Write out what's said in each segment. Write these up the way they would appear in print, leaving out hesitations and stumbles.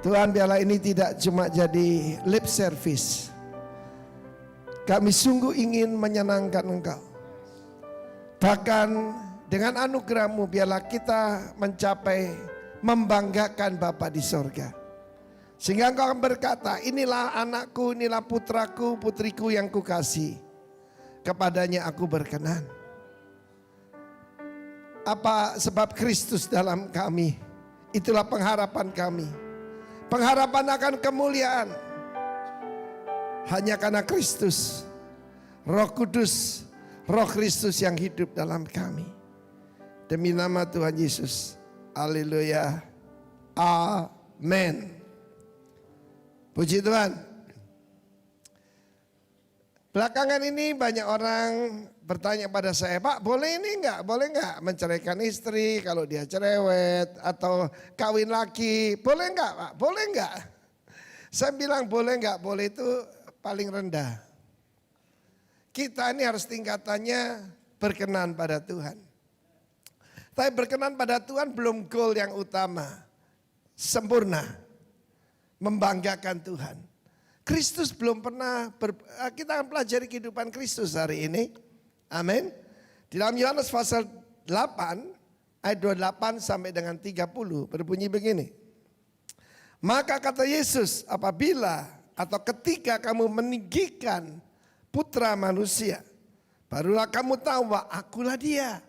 Tuhan, biarlah ini tidak cuma jadi lip service. Kami sungguh ingin menyenangkan Engkau. Bahkan dengan anugerah-Mu biarlah kita mencapai membanggakan Bapa di sorga. Sehingga Engkau akan berkata, inilah anakku, inilah putraku, putriku yang kukasih. Kepadanya aku berkenan. Apa sebab Kristus dalam kami? Itulah pengharapan kami. Pengharapan akan kemuliaan. Hanya karena Kristus, Roh Kudus, Roh Kristus yang hidup dalam kami. Demi nama Tuhan Yesus. Haleluya. Amin. Puji Tuhan. Belakangan ini banyak orang bertanya pada saya, Pak, boleh ini enggak? Boleh enggak menceraikan istri kalau dia cerewet atau kawin lagi? Boleh enggak, Pak? Boleh enggak? Saya bilang boleh enggak? Boleh itu paling rendah. Kita ini harus tingkatannya berkenan pada Tuhan. Tapi berkenan pada Tuhan belum goal yang utama. Sempurna. Membanggakan Tuhan. Kristus belum pernah, kita akan pelajari kehidupan Kristus hari ini. Amin. Di dalam Yohanes pasal 8 ayat 28 sampai dengan 30 berbunyi begini. Maka kata Yesus, apabila atau ketika kamu meninggikan putra manusia, barulah kamu tahu bahwa akulah dia.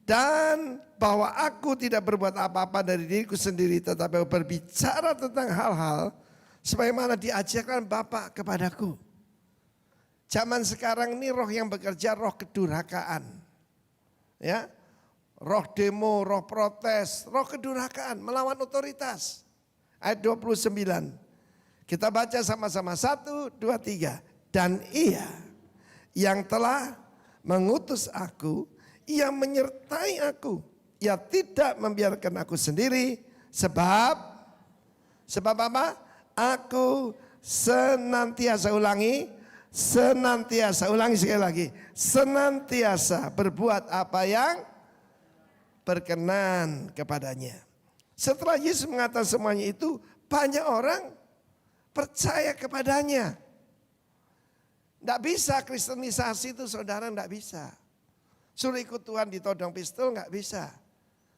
Dan bahwa aku tidak berbuat apa-apa dari diriku sendiri, tetapi berbicara tentang hal-hal sebagaimana diajarkan Bapa kepadaku. Zaman sekarang ini roh yang bekerja roh kedurhakaan. Ya. Roh demo, roh protes, roh kedurhakaan melawan otoritas. Ayat 29. Kita baca sama-sama 1, 2, 3. Dan ia yang telah mengutus aku, ia menyertai aku. Ia tidak membiarkan aku sendiri sebab apa? Aku senantiasa ulangi sekali lagi. Senantiasa berbuat apa yang berkenan kepadanya. Setelah Yesus mengatakan semuanya itu, banyak orang percaya kepadanya. Tidak bisa kristenisasi itu saudara, tidak bisa. Suruh ikut Tuhan ditodong pistol tidak bisa.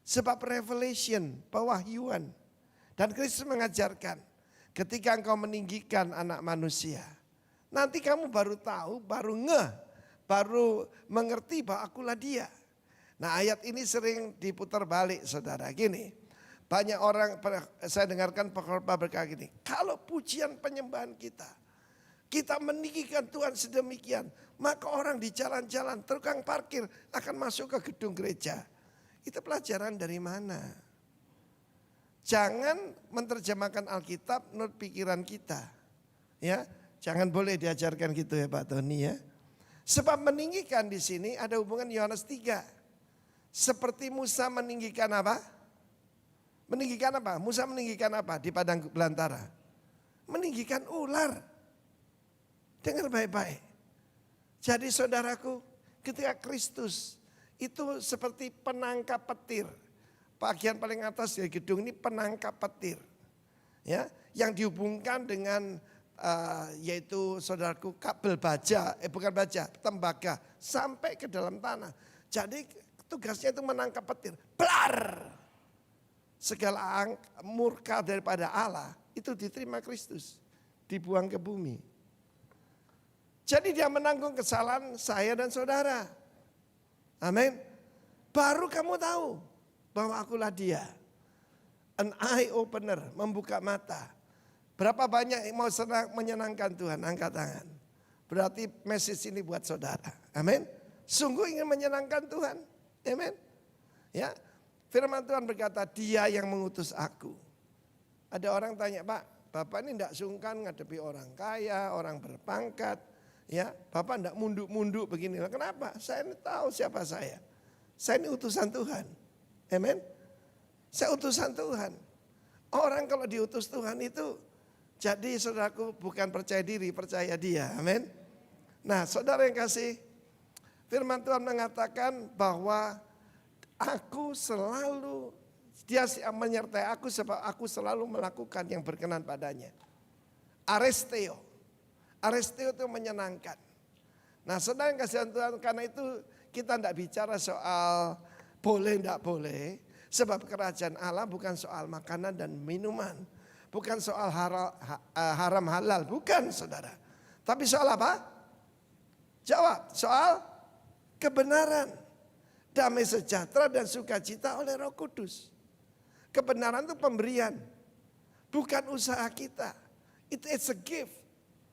Sebab revelation, pewahyuan. Dan Kristus mengajarkan, ketika engkau meninggikan anak manusia, nanti kamu baru tahu, baru baru mengerti bahwa akulah dia. Nah ayat ini sering diputar balik saudara. Gini, banyak orang, saya dengarkan pengkhotbah berkata gini, kalau pujian penyembahan kita meninggikan Tuhan sedemikian, maka orang di jalan-jalan, tukang parkir akan masuk ke gedung gereja. Itu pelajaran dari mana? Jangan menerjemahkan Alkitab menurut pikiran kita. Ya, jangan boleh diajarkan gitu ya Pak Tony ya. Sebab meninggikan di sini ada hubungan Yohanes 3. Seperti Musa meninggikan apa? Meninggikan apa? Musa meninggikan apa di padang belantara? Meninggikan ular. Dengar baik-baik. Jadi saudaraku, ketika Kristus itu seperti penangkap petir. Bagian paling atas dari gedung ini penangkap petir. Ya, yang dihubungkan dengan yaitu saudaraku kabel baja, bukan baja, tembaga sampai ke dalam tanah. Jadi tugasnya itu menangkap petir. Blar! Segala murka daripada Allah itu diterima Kristus, dibuang ke bumi. Jadi dia menanggung kesalahan saya dan saudara. Amin. Baru kamu tahu bahwa akulah dia. An eye opener, membuka mata. Berapa banyak yang mau menyenangkan Tuhan, angkat tangan. Berarti message ini buat saudara. Amin. Sungguh ingin menyenangkan Tuhan. Amin. Ya. Firman Tuhan berkata, dia yang mengutus aku. Ada orang tanya, Pak, Bapak ini tidak sungkan ngadepi orang kaya, orang berpangkat. Ya, Bapak tidak munduk-munduk begini. Kenapa? Saya ini tahu siapa saya. Saya ini utusan Tuhan. Amin. Saya utusan Tuhan. Orang kalau diutus Tuhan itu, jadi saudaraku bukan percaya diri, percaya dia. Amin. Nah saudara yang kasih, firman Tuhan mengatakan bahwa aku selalu Dia menyertai aku sebab aku selalu melakukan yang berkenan padanya. Aresteo. Aresteo itu menyenangkan. Nah saudara yang kasihan Tuhan, karena itu kita tidak bicara soal boleh tidak boleh. Sebab kerajaan Allah bukan soal makanan dan minuman. Bukan soal haram halal, bukan saudara. Tapi soal apa? Jawab, soal kebenaran. Damai sejahtera dan sukacita oleh Roh Kudus. Kebenaran itu pemberian, bukan usaha kita. It's a gift,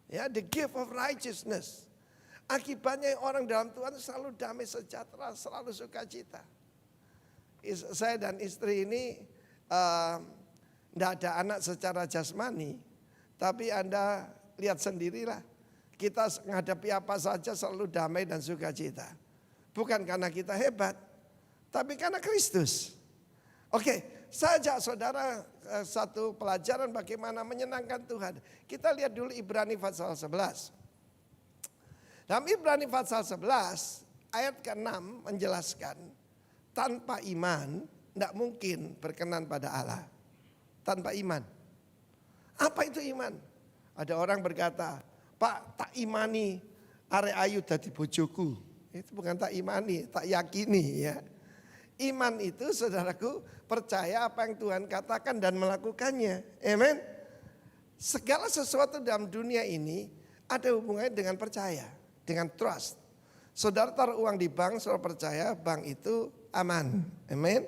ya, the gift of righteousness. Akibatnya orang dalam Tuhan selalu damai sejahtera, selalu sukacita. Saya dan istri ini tidak ada anak secara jasmani, tapi Anda lihat sendirilah. Kita menghadapi apa saja selalu damai dan sukacita. Bukan karena kita hebat, tapi karena Kristus. Oke, saya ajak saudara satu pelajaran bagaimana menyenangkan Tuhan. Kita lihat dulu Ibrani pasal 11. Dalam Ibrani pasal 11 ayat ke-6 menjelaskan tanpa iman tidak mungkin berkenan pada Allah. Tanpa iman. Apa itu iman? Ada orang berkata, Pak tak imani arek ayu dadi bojoku. Itu bukan tak imani, tak yakini ya. Iman itu saudaraku percaya apa yang Tuhan katakan dan melakukannya. Amen. Segala sesuatu dalam dunia ini ada hubungannya dengan percaya, dengan trust. Saudara taruh uang di bank, saudara percaya bank itu aman. Amen.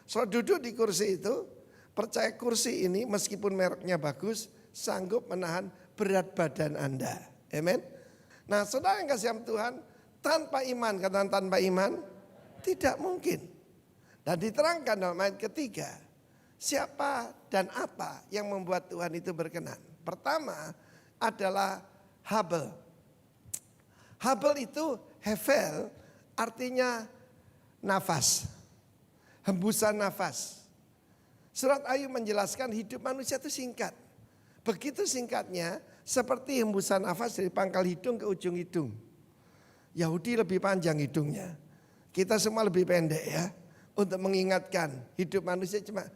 Saudara duduk di kursi itu, percaya kursi ini meskipun mereknya bagus, sanggup menahan berat badan Anda. Amen. Nah saudara yang kasih Tuhan, tanpa iman, katakan tanpa iman, tidak mungkin. Dan diterangkan dalam ayat ketiga, siapa dan apa yang membuat Tuhan itu berkenan. Pertama adalah Habel. Habel itu hevel artinya nafas, hembusan nafas. Surat Ayub menjelaskan hidup manusia itu singkat. Begitu singkatnya seperti hembusan nafas dari pangkal hidung ke ujung hidung. Yahudi lebih panjang hidungnya, kita semua lebih pendek ya. Untuk mengingatkan hidup manusia cuma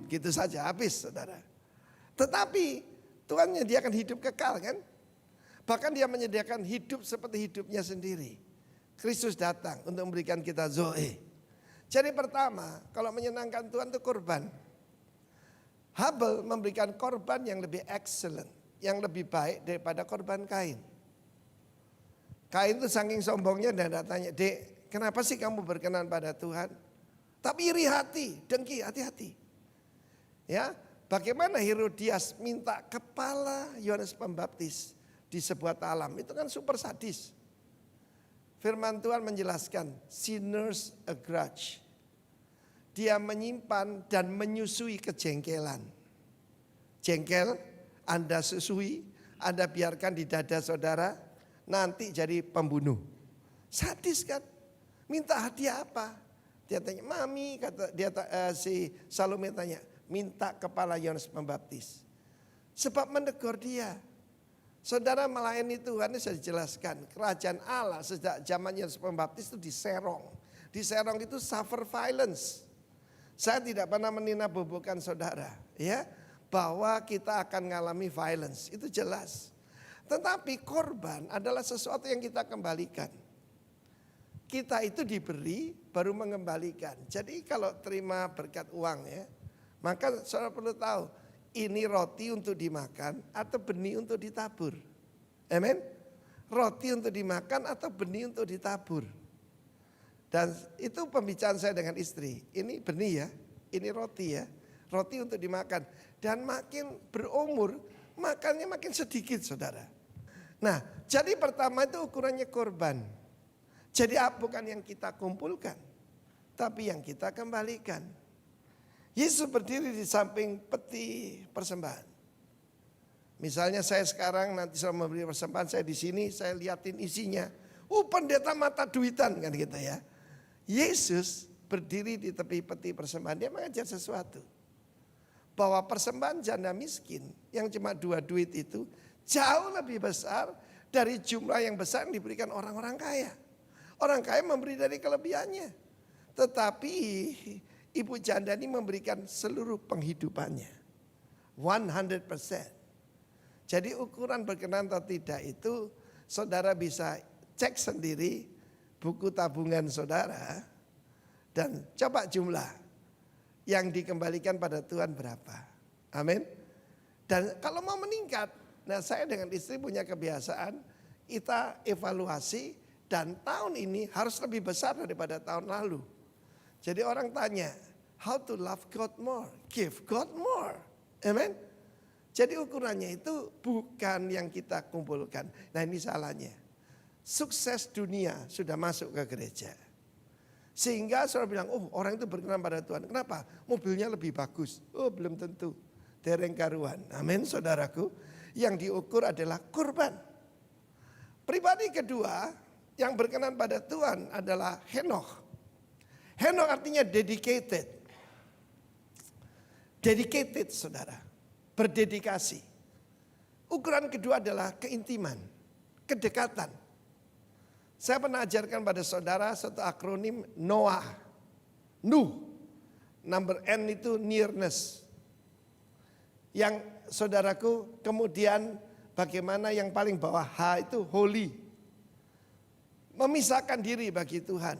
gitu saja habis saudara. Tetapi Tuhan menyediakan hidup kekal kan. Bahkan dia menyediakan hidup seperti hidupnya sendiri. Kristus datang untuk memberikan kita Zoe. Jadi pertama kalau menyenangkan Tuhan itu korban. Habel memberikan korban yang lebih excellent. Yang lebih baik daripada korban Kain. Kain itu saking sombongnya dan datanya, Dek kenapa sih kamu berkenan pada Tuhan? Tapi iri hati, dengki, hati-hati. Ya, bagaimana Herodias minta kepala Yohanes Pembaptis di sebuah talam, itu kan super sadis. Firman Tuhan menjelaskan, sinners a grudge. Dia menyimpan dan menyusui kejengkelan. Jengkel, Anda susui, Anda biarkan di dada saudara, nanti jadi pembunuh. Sadis kan? Minta hadiah apa? Dia tanya, mami, kata dia si Salome tanya, minta kepala Yohanes Pembaptis. Sebab menegur dia. Saudara melayani Tuhan ini sudah dijelaskan. Kerajaan Allah sejak zaman Yohanes Pembaptis itu diserong. Diserong itu suffer violence. Saya tidak pernah meninabobokan saudara. Ya, bahwa kita akan mengalami violence, itu jelas. Tetapi korban adalah sesuatu yang kita kembalikan. Kita itu diberi baru mengembalikan. Jadi kalau terima berkat uang ya, maka saudara perlu tahu ini roti untuk dimakan atau benih untuk ditabur. Amen. Roti untuk dimakan atau benih untuk ditabur. Dan itu pembicaraan saya dengan istri. Ini benih ya, ini roti ya. Roti untuk dimakan. Dan makin berumur makannya makin sedikit saudara. Nah jadi pertama itu ukurannya korban. Jadi bukan yang kita kumpulkan, tapi yang kita kembalikan. Yesus berdiri di samping peti persembahan. Misalnya saya sekarang nanti selama memberi persembahan, saya di sini, saya liatin isinya. Pendeta mata duitan kan gitu ya. Yesus berdiri di tepi peti persembahan, dia mengajar sesuatu. Bahwa persembahan janda miskin yang cuma 2 duit itu jauh lebih besar dari jumlah yang besar yang diberikan orang-orang kaya. Orang kaya memberi dari kelebihannya. Tetapi ibu janda ini memberikan seluruh penghidupannya. 100%. Jadi ukuran berkenan atau tidak itu saudara bisa cek sendiri buku tabungan saudara dan coba jumlah yang dikembalikan pada Tuhan berapa. Amin. Dan kalau mau meningkat, nah saya dengan istri punya kebiasaan kita evaluasi dan tahun ini harus lebih besar daripada tahun lalu. Jadi orang tanya, how to love God more? Give God more. Amen. Jadi ukurannya itu bukan yang kita kumpulkan. Nah ini salahnya. Sukses dunia sudah masuk ke gereja. Sehingga saudara bilang, oh orang itu berkenan pada Tuhan. Kenapa? Mobilnya lebih bagus. Oh belum tentu. Dereng karuan. Amin saudaraku. Yang diukur adalah kurban. Pribadi kedua yang berkenan pada Tuhan adalah Henokh. Henokh artinya dedicated. Dedicated saudara, berdedikasi. Ukuran kedua adalah keintiman, kedekatan. Saya pernah ajarkan pada saudara satu akronim Noah. Nuh, number N itu nearness. Yang saudaraku kemudian bagaimana yang paling bawah H itu holy. Memisahkan diri bagi Tuhan.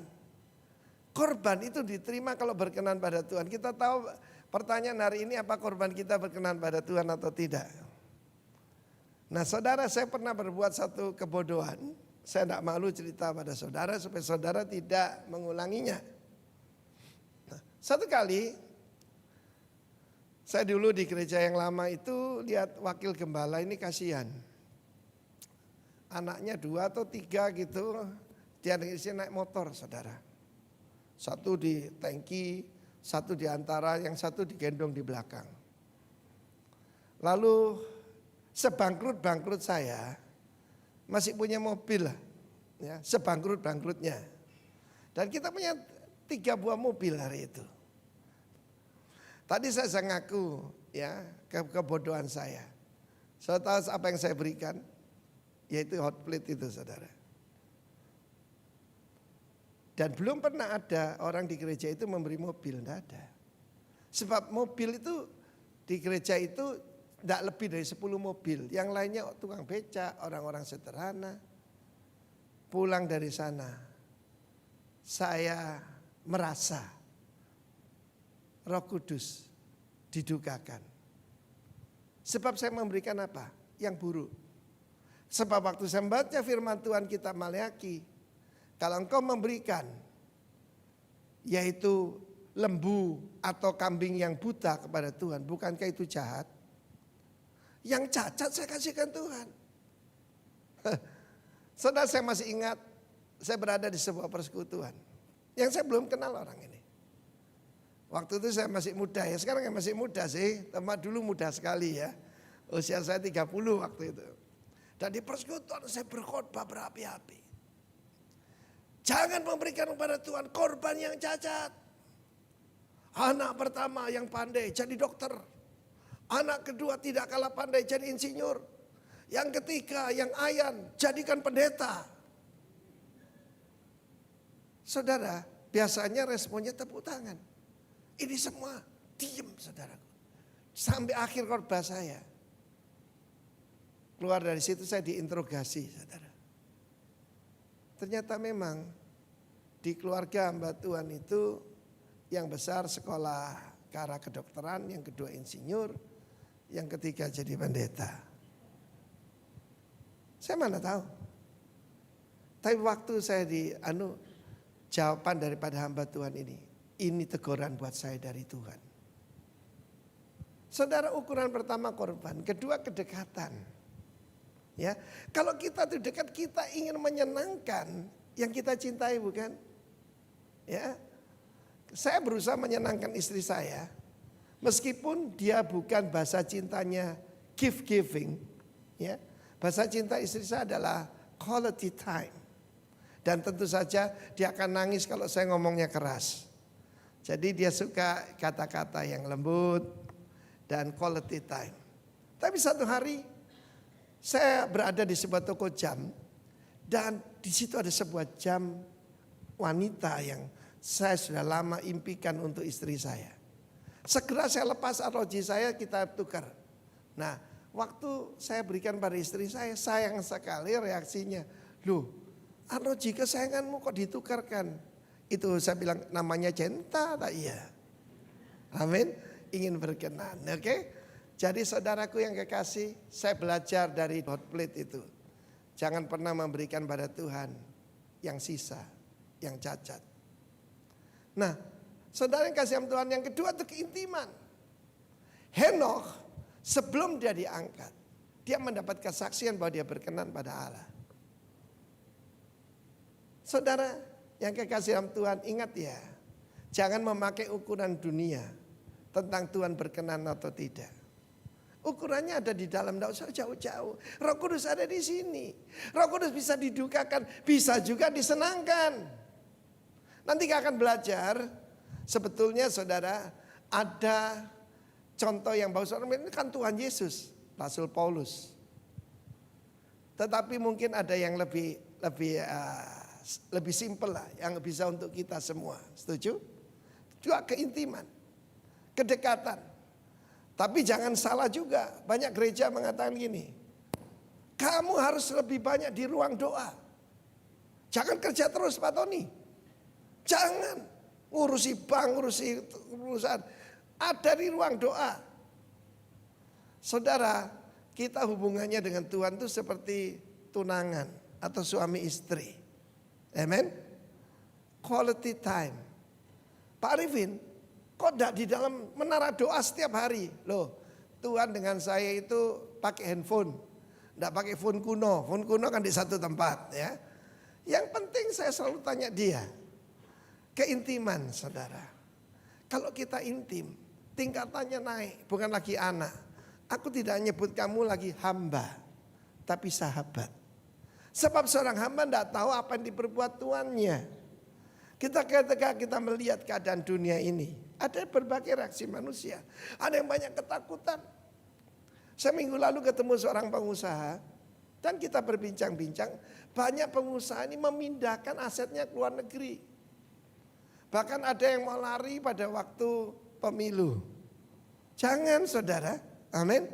Korban itu diterima kalau berkenan pada Tuhan. Kita tahu pertanyaan hari ini apa korban kita berkenan pada Tuhan atau tidak. Nah saudara saya pernah berbuat satu kebodohan. Saya tidak malu cerita pada saudara supaya saudara tidak mengulanginya. Nah, satu kali saya dulu di gereja yang lama itu lihat wakil gembala ini kasihan. Anaknya 2 atau 3 gitu. Dia naik motor saudara. Satu di tangki, satu di antara, yang satu digendong di belakang. Lalu sebangkrut-bangkrut saya masih punya mobil lah, ya, sebangkrut-bangkrutnya. Dan kita punya 3 buah mobil hari itu. Tadi saya ngaku ya kebodohan saya. Saya tahu apa yang saya berikan, yaitu hot plate itu saudara. Dan belum pernah ada orang di gereja itu memberi mobil, tidak ada. Sebab mobil itu di gereja itu tidak lebih dari 10 mobil. Yang lainnya tukang becak, orang-orang sederhana. Pulang dari sana, saya merasa Roh Kudus didukakan. Sebab saya memberikan apa? Yang buruk. Sebab waktu saya membaca firman Tuhan kitab Maleakhi, kalau engkau memberikan yaitu lembu atau kambing yang buta kepada Tuhan, bukankah itu jahat? Yang cacat saya kasihkan Tuhan. Saudara saya masih ingat saya berada di sebuah persekutuan yang saya belum kenal orang ini. Waktu itu saya masih muda ya, sekarang yang masih muda sih, tempat dulu muda sekali ya. Usia saya 30 waktu itu. Dan di persekutuan saya berkhotbah berapi-api. Jangan memberikan kepada Tuhan korban yang cacat. Anak pertama yang pandai jadi dokter. Anak kedua tidak kalah pandai jadi insinyur. Yang ketiga yang ayan jadikan pendeta. Saudara, biasanya responnya tepuk tangan. Ini semua diam saudaraku. Sampai akhir khotbah saya. Keluar dari situ saya diinterogasi saudara. Ternyata memang di keluarga hamba Tuhan itu yang besar sekolah ke arah kedokteran, yang kedua insinyur, yang ketiga jadi pendeta. Saya mana tahu. Tapi waktu saya jawaban daripada hamba Tuhan ini teguran buat saya dari Tuhan. Saudara, ukuran pertama korban, kedua kedekatan. Ya, kalau kita tuh dekat, kita ingin menyenangkan yang kita cintai, bukan? Ya, saya berusaha menyenangkan istri saya, meskipun dia bukan bahasa cintanya gift giving. Ya, bahasa cinta istri saya adalah quality time. Dan tentu saja dia akan nangis kalau saya ngomongnya keras. Jadi dia suka kata-kata yang lembut dan quality time. Tapi satu hari saya berada di sebuah toko jam dan di situ ada sebuah jam wanita yang saya sudah lama impikan untuk istri saya. Segera saya lepas arloji saya, kita tukar. Nah, waktu saya berikan pada istri saya, sayang sekali reaksinya. Loh, arloji kesayanganmu kok ditukarkan? Itu saya bilang namanya cinta, tak iya? Amin, ingin berkenan, oke? Jadi saudaraku yang kekasih, saya belajar dari hot plate itu. Jangan pernah memberikan pada Tuhan yang sisa, yang cacat. Nah, saudara yang kasih Tuhan, yang kedua itu keintiman. Henokh sebelum dia diangkat, dia mendapat kesaksian bahwa dia berkenan pada Allah. Saudara yang kekasih Tuhan, ingat ya, jangan memakai ukuran dunia tentang Tuhan berkenan atau tidak. Ukurannya ada di dalam, tidak usah jauh-jauh. Roh Kudus ada di sini. Roh Kudus bisa didukakan, bisa juga disenangkan. Nanti kita akan belajar, sebetulnya saudara, ada contoh yang bagus. Ini kan Tuhan Yesus, Rasul Paulus. Tetapi mungkin ada yang lebih simpel lah, yang bisa untuk kita semua. Setuju? Juga keintiman, kedekatan. Tapi jangan salah juga, banyak gereja mengatakan gini, kamu harus lebih banyak di ruang doa. Jangan kerja terus Pak Tony. Jangan ngurusi bank, ngurusi urusan. Ada di ruang doa. Saudara, kita hubungannya dengan Tuhan itu seperti tunangan atau suami istri. Amen. Quality time. Pak Arifin, kok tidak di dalam menara doa setiap hari? Loh, Tuhan dengan saya itu pakai handphone. Tidak pakai phone kuno. Phone kuno kan di satu tempat ya. Yang penting saya selalu tanya dia. Keintiman saudara. Kalau kita intim, tingkatannya naik, bukan lagi anak. Aku tidak nyebut kamu lagi hamba, tapi sahabat. Sebab seorang hamba tidak tahu apa yang diperbuat tuannya. Ketika kita melihat keadaan dunia ini, ada berbagai reaksi manusia. Ada yang banyak ketakutan. Saya minggu lalu ketemu seorang pengusaha, dan kita berbincang-bincang, banyak pengusaha ini memindahkan asetnya ke luar negeri. Bahkan ada yang mau lari pada waktu pemilu. Jangan saudara, amin.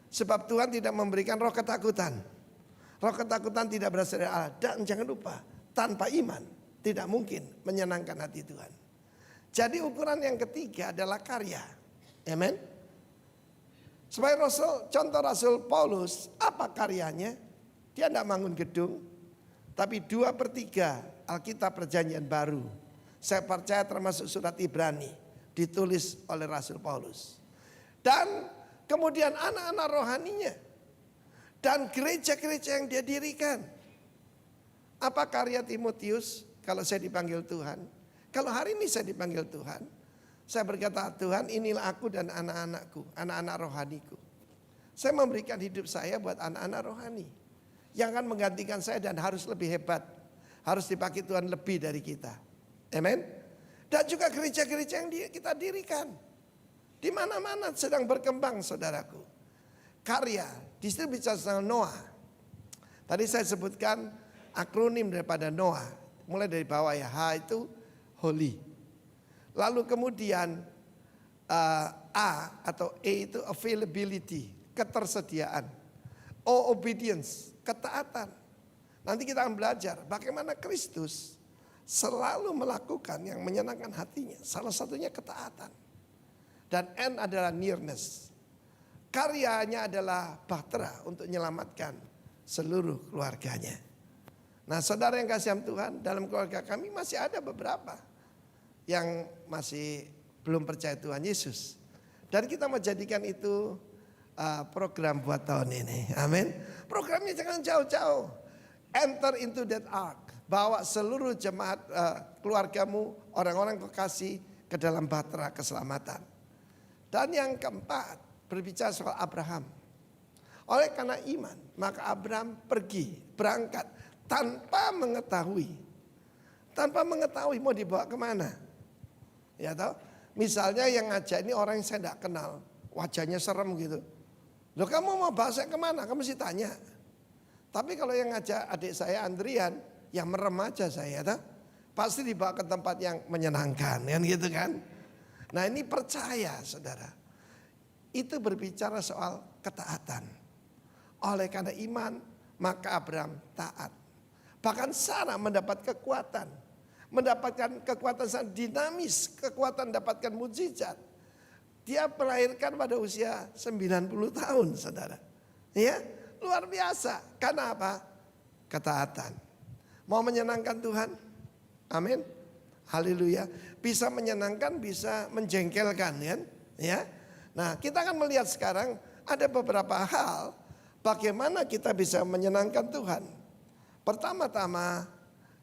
Sebab Tuhan tidak memberikan roh ketakutan. Roh ketakutan tidak berasal dari Allah. Dan jangan lupa, tanpa iman tidak mungkin menyenangkan hati Tuhan. Jadi ukuran yang ketiga adalah karya. Amin. Sebagai contoh Rasul Paulus, apa karyanya? Dia tidak bangun gedung, tapi 2/3 Alkitab Perjanjian Baru. Saya percaya termasuk surat Ibrani ditulis oleh Rasul Paulus. Dan kemudian anak-anak rohaninya dan gereja-gereja yang dia dirikan. Apa karya Timotius kalau saya dipanggil Tuhan? Kalau hari ini saya dipanggil Tuhan, saya berkata, Tuhan inilah aku dan anak-anakku, anak-anak rohaniku. Saya memberikan hidup saya buat anak-anak rohani yang akan menggantikan saya dan harus lebih hebat. Harus dipakai Tuhan lebih dari kita. Amen. Dan juga gereja-gereja yang kita dirikan. Di mana-mana sedang berkembang saudaraku. Karya, di situ bicara tentang Noah. Tadi saya sebutkan akronim daripada Noah. Mulai dari bawah ya, H itu holy. Lalu kemudian A atau E itu availability, ketersediaan. O obedience, ketaatan. Nanti kita akan belajar bagaimana Kristus selalu melakukan yang menyenangkan hatinya. Salah satunya ketaatan. Dan N adalah nearness. Karyanya adalah bahtera untuk menyelamatkan seluruh keluarganya. Nah saudara yang kasih Tuhan, dalam keluarga kami masih ada beberapa yang masih belum percaya Tuhan Yesus. Dan kita menjadikan itu program buat tahun ini. Amin. Programnya jangan jauh-jauh. Enter into that ark. Bawa seluruh jemaat keluargamu, orang-orang kekasih ke dalam bahtera keselamatan. Dan yang keempat, berbicara soal Abraham. Oleh karena iman, maka Abraham berangkat tanpa mengetahui. Tanpa mengetahui mau dibawa kemana. Ya tahu? Misalnya yang ngajak ini orang yang saya tidak kenal, wajahnya serem gitu. Loh kamu mau bawa saya kemana? Kamu mesti tanya. Tapi kalau yang ngajak adik saya Andrian, ya merem aja saya. Tahu? pasti dibawa ke tempat yang menyenangkan, kan gitu kan. Nah ini percaya saudara, itu berbicara soal ketaatan. Oleh karena iman maka Abraham taat. Bahkan Sarah mendapat kekuatan. Mendapatkan kekuatan sangat dinamis, kekuatan dapatkan mukjizat. Dia melahirkan pada usia 90 tahun saudara. Ya, luar biasa. Karena apa? Ketaatan. Mau menyenangkan Tuhan? Amin. Haleluya. Bisa menyenangkan, bisa menjengkelkan kan? Ya. Nah, kita akan melihat sekarang ada beberapa hal bagaimana kita bisa menyenangkan Tuhan. Pertama-tama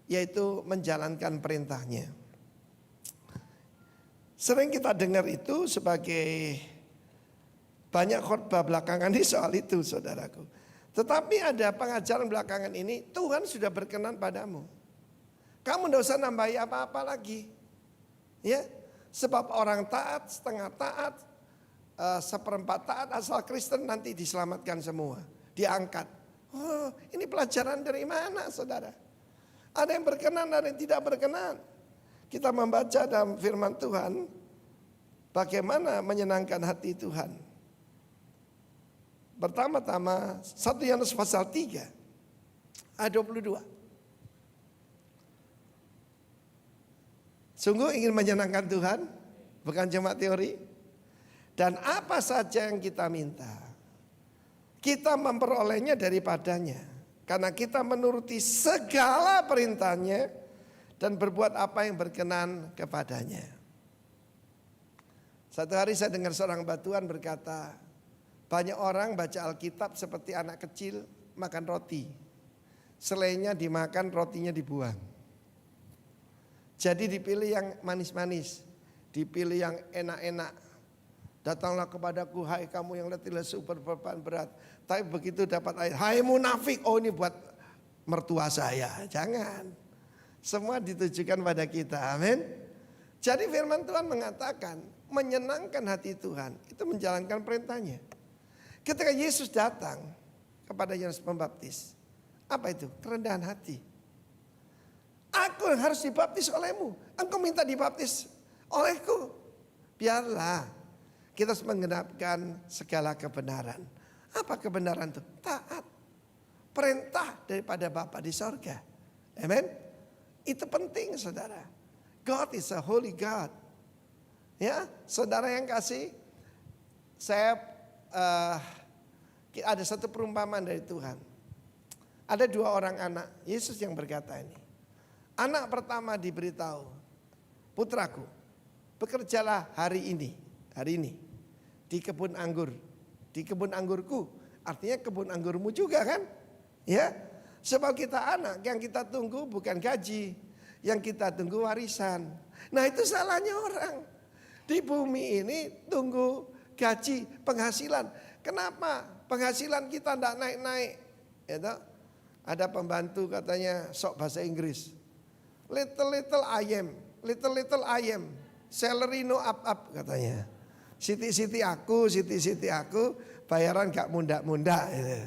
yaitu menjalankan perintahnya. Sering kita dengar itu sebagai banyak khotbah belakangan ini soal itu saudaraku. Tetapi ada pengajaran belakangan ini, Tuhan sudah berkenan padamu. Kamu tidak usah nambahi apa-apa lagi. Ya, sebab orang taat, setengah taat, seperempat taat asal Kristen nanti diselamatkan semua. Diangkat. Oh, ini pelajaran dari mana saudara? Ada yang berkenan, ada yang tidak berkenan. Kita membaca dalam firman Tuhan bagaimana menyenangkan hati Tuhan. Pertama-tama 1 Yohanes pasal 3 ayat 22. Sungguh ingin menyenangkan Tuhan, bukan cuma teori. Dan apa saja yang kita minta, kita memperolehnya daripadanya. Karena kita menuruti segala perintahnya dan berbuat apa yang berkenan kepadanya. Satu hari saya dengar seorang batuan berkata, banyak orang baca Alkitab seperti anak kecil makan roti. Selainya dimakan, rotinya dibuang. Jadi dipilih yang manis-manis, dipilih yang enak-enak. Datanglah kepadaku, hai kamu yang letih lesu berbeban berat. Tapi begitu dapat ayat, hai munafik, oh ini buat mertua saya. Jangan. Semua ditujukan pada kita, amin. Jadi firman Tuhan mengatakan menyenangkan hati Tuhan itu menjalankan perintahnya. Ketika Yesus datang kepada Yohanes Pembaptis, apa itu? Kerendahan hati. Aku yang harus dibaptis olehmu, engkau minta dibaptis olehku. Biarlah kita harus menggenapkan segala kebenaran. Apa kebenaran itu? Taat. Perintah daripada Bapa di sorga. Amin. Itu penting saudara. God is a holy God. Ya, saudara yang kasih, saya ada satu perumpamaan dari Tuhan. Ada 2 orang anak, Yesus yang berkata ini. Anak pertama diberitahu, putraku, bekerjalah hari ini di kebun anggur, di kebun anggurku, artinya kebun anggurmu juga kan? Ya, sebab kita anak yang kita tunggu bukan gaji, yang kita tunggu warisan. Nah itu salahnya orang di bumi ini tunggu gaji, penghasilan. Kenapa penghasilan kita tidak naik-naik? Ya, ada pembantu katanya sok bahasa Inggris. Little ayam, salary no up katanya. Siti aku, bayaran gak munda-munda. Gitu.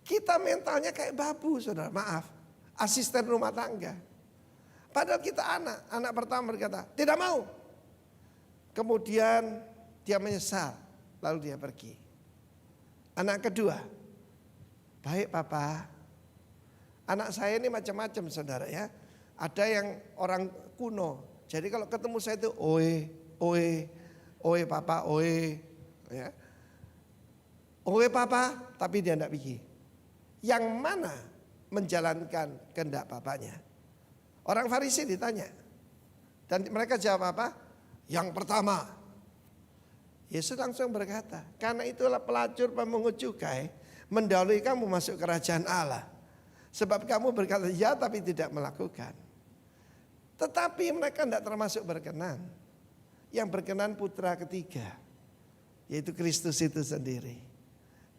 Kita mentalnya kayak babu saudara, maaf. Asisten rumah tangga. Padahal kita anak pertama berkata, tidak mau. Kemudian dia menyesal, lalu dia pergi. Anak kedua, baik papa. Anak saya ini macam-macam saudara ya. Ada yang orang kuno. Jadi kalau ketemu saya itu oe papa, oe. Ya. Oe papa, tapi dia tidak pergi. Yang mana menjalankan kehendak papanya? Orang Farisi ditanya. Dan mereka jawab apa? Yang pertama. Yesus langsung berkata, karena itulah pelacur pemungut cukai mendahului kamu masuk kerajaan Allah. Sebab kamu berkata ya tapi tidak melakukan. Tetapi mereka tidak termasuk berkenan. Yang berkenan putra ketiga, yaitu Kristus itu sendiri.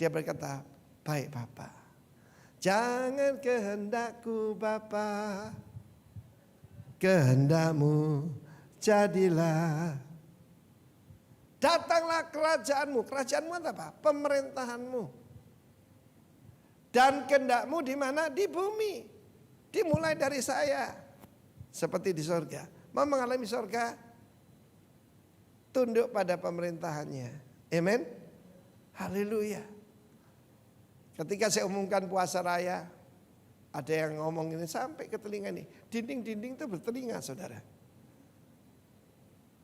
Dia berkata, baik Bapa, jangan kehendakku Bapa, kehendakmu jadilah. Datanglah kerajaanmu. Kerajaanmu apa? Pemerintahanmu. Dan kehendakmu di mana? Di bumi. Dimulai dari saya. seperti di sorga. Mau mengalami sorga, tunduk pada pemerintahannya. Amen. Haleluya. Ketika saya umumkan puasa raya, ada yang ngomong ini sampai ke telinga nih. Dinding-dinding itu bertelinga, saudara.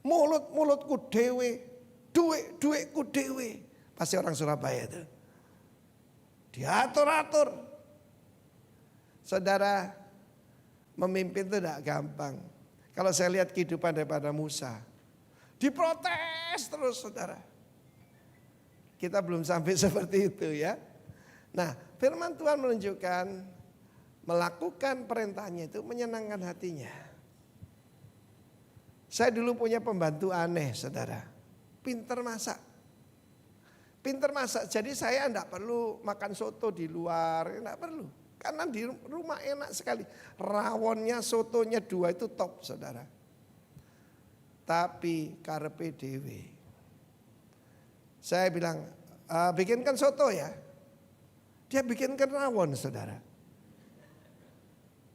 Mulutku dewe, duitku dewe. Pasti orang Surabaya itu. Diatur-atur. Saudara, memimpin itu tidak gampang. Kalau saya lihat kehidupan daripada Musa, diprotes terus, saudara. Kita belum sampai seperti itu ya. Nah, firman Tuhan menunjukkan melakukan perintahnya itu menyenangkan hatinya. Saya dulu punya pembantu aneh, saudara. Pinter masak. Pinter masak, jadi saya enggak perlu makan soto di luar, enggak perlu. Karena di rumah enak sekali. Rawonnya, sotonya 2 itu top, saudara. Tapi karepe dewe. Saya bilang, bikinkan soto ya. Dia bikinkan rawon, saudara.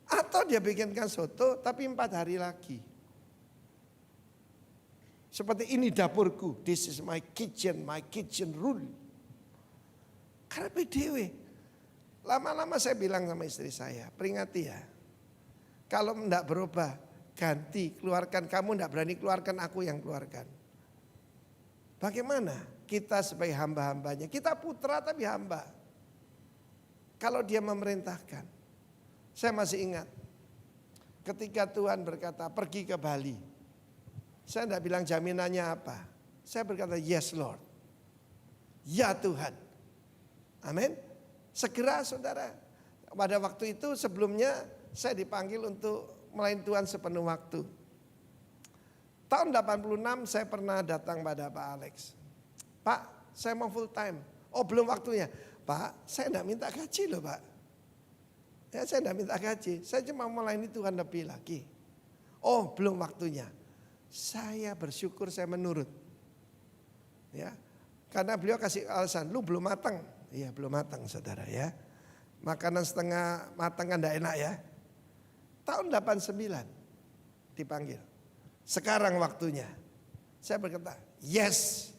Atau dia bikinkan soto tapi 4 hari lagi. Seperti ini dapurku, this is my kitchen rule. Karepe dewe. Lama-lama saya bilang sama istri saya, peringati ya. Kalau tidak berubah, ganti, keluarkan. Kamu tidak berani keluarkan, aku yang keluarkan. Bagaimana kita sebagai hamba-hambanya? Kita putra tapi hamba. Kalau dia memerintahkan. Saya masih ingat ketika Tuhan berkata pergi ke Bali. Saya tidak bilang jaminannya apa. Saya berkata yes Lord. Ya Tuhan. Amin. Segera saudara. Pada waktu itu sebelumnya saya dipanggil untuk melayani Tuhan sepenuh waktu. Tahun 86 saya pernah datang pada Pak Alex. Pak, saya mau full time. Oh belum waktunya. Pak, saya tidak minta gaji loh Pak. Ya, saya tidak minta gaji. Saya cuma melayani Tuhan lebih lagi. Oh belum waktunya. Saya bersyukur saya menurut. Ya, karena beliau kasih alasan, lu belum matang. Iya belum matang saudara ya. Makanan setengah matang kan tidak enak ya. Tahun 89 dipanggil. Sekarang waktunya. Saya berkata, yes.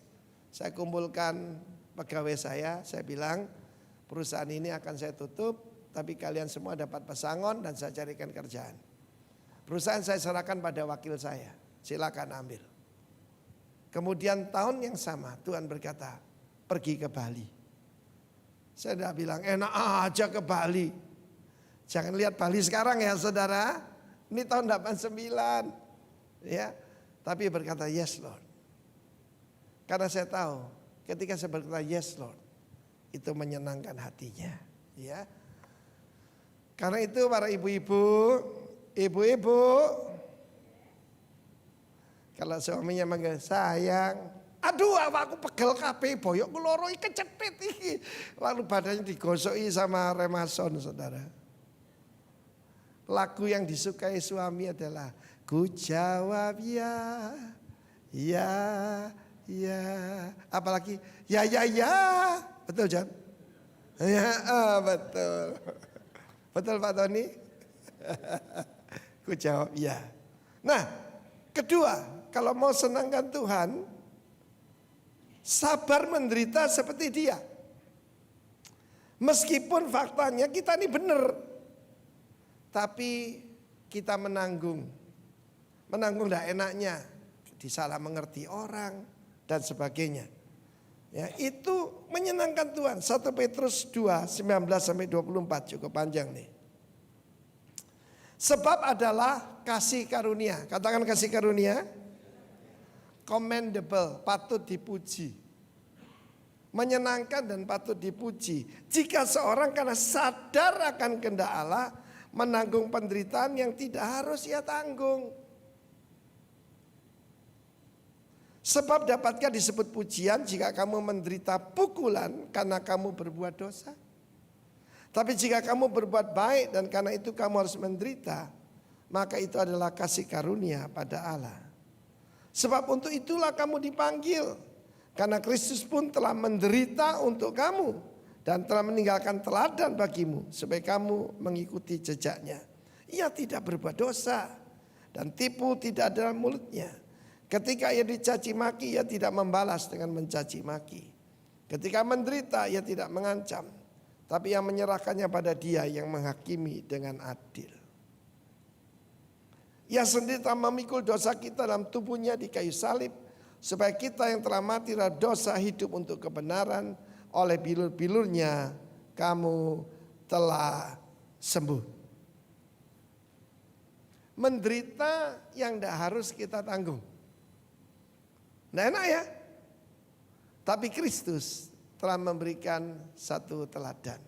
Saya kumpulkan pegawai saya bilang perusahaan ini akan saya tutup, tapi kalian semua dapat pesangon dan saya carikan kerjaan. Perusahaan saya serahkan pada wakil saya, silakan ambil. Kemudian tahun yang sama Tuhan berkata, pergi ke Bali. Saya sudah bilang enak aja ke Bali. Jangan lihat Bali sekarang ya saudara, ini tahun 89. Ya, tapi berkata yes Lord. Karena saya tahu ketika saya berkata yes Lord, itu menyenangkan hatinya. Ya, karena itu para ibu-ibu, kalau suaminya manggil sayang, aduh aku pegel kabeh boyok loro iki kecepit iki. Lalu badannya digosoki sama remason saudara. Lagu yang disukai suami adalah ku jawab ya, ya, ya. Apalagi ya, betul John? Ya betul. Betul Pak Tony? Ku jawab ya. Nah kedua, kalau mau senangkan Tuhan, sabar menderita seperti dia. Meskipun faktanya kita ini benar, tapi kita menanggung tidak enaknya, disalah mengerti orang dan sebagainya. Ya, itu menyenangkan Tuhan. 1 Petrus 2, 19-24 cukup panjang nih. Sebab adalah kasih karunia. Katakan kasih karunia. Commendable, patut dipuji. Menyenangkan dan patut dipuji. Jika seorang karena sadar akan kehendak Allah menanggung penderitaan yang tidak harus ia tanggung. Sebab dapatkah disebut pujian jika kamu menderita pukulan karena kamu berbuat dosa? Tapi jika kamu berbuat baik dan karena itu kamu harus menderita, maka itu adalah kasih karunia pada Allah. Sebab untuk itulah kamu dipanggil, karena Kristus pun telah menderita untuk kamu dan telah meninggalkan teladan bagimu supaya kamu mengikuti jejaknya. Ia tidak berbuat dosa, dan tipu tidak ada dalam mulutnya. Ketika ia dicaci maki, ia tidak membalas dengan mencaci maki. Ketika menderita, ia tidak mengancam, tapi ia menyerahkannya pada Dia yang menghakimi dengan adil. Ia sendiri telah memikul dosa kita dalam tubuhnya di kayu salib, supaya kita yang telah mati terhadap dosa hidup untuk kebenaran. Oleh bilur-bilurnya kamu telah sembuh. Menderita yang tidak harus kita tanggung. Nah, enak ya. Tapi Kristus telah memberikan satu teladan.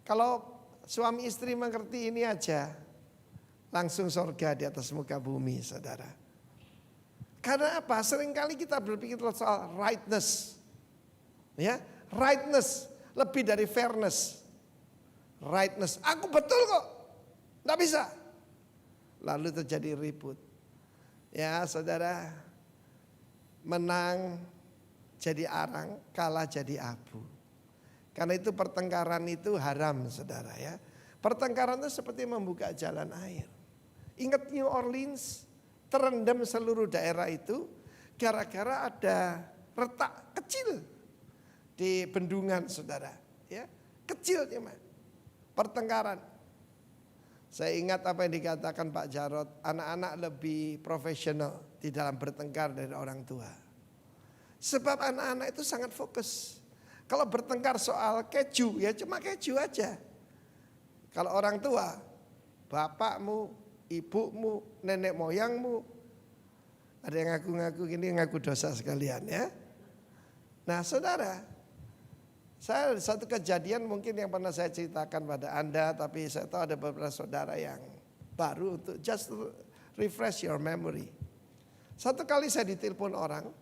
Kalau suami istri mengerti ini aja, langsung surga di atas muka bumi, saudara. Karena apa? Seringkali kita berpikir soal rightness. Ya, rightness lebih dari fairness. Rightness, aku betul kok. Enggak bisa. Lalu terjadi ribut. Ya, saudara, menang jadi arang, kalah jadi abu. Karena itu pertengkaran itu haram, saudara ya. Pertengkaran itu seperti membuka jalan air. Ingat New Orleans, terendam seluruh daerah itu gara-gara ada retak kecil di bendungan, saudara. Ya, kecil cuma pertengkaran. Saya ingat apa yang dikatakan Pak Jarod, anak-anak lebih profesional di dalam bertengkar dari orang tua. Sebab anak-anak itu sangat fokus. Kalau bertengkar soal keju, ya cuma keju aja. Kalau orang tua, bapakmu, ibumu, nenek moyangmu, ada yang ngaku-ngaku gini, ngaku dosa sekalian ya. Nah, saudara, saya satu kejadian mungkin yang pernah saya ceritakan pada Anda, tapi saya tahu ada beberapa saudara yang baru untuk just refresh your memory. Satu kali saya ditelepon orang,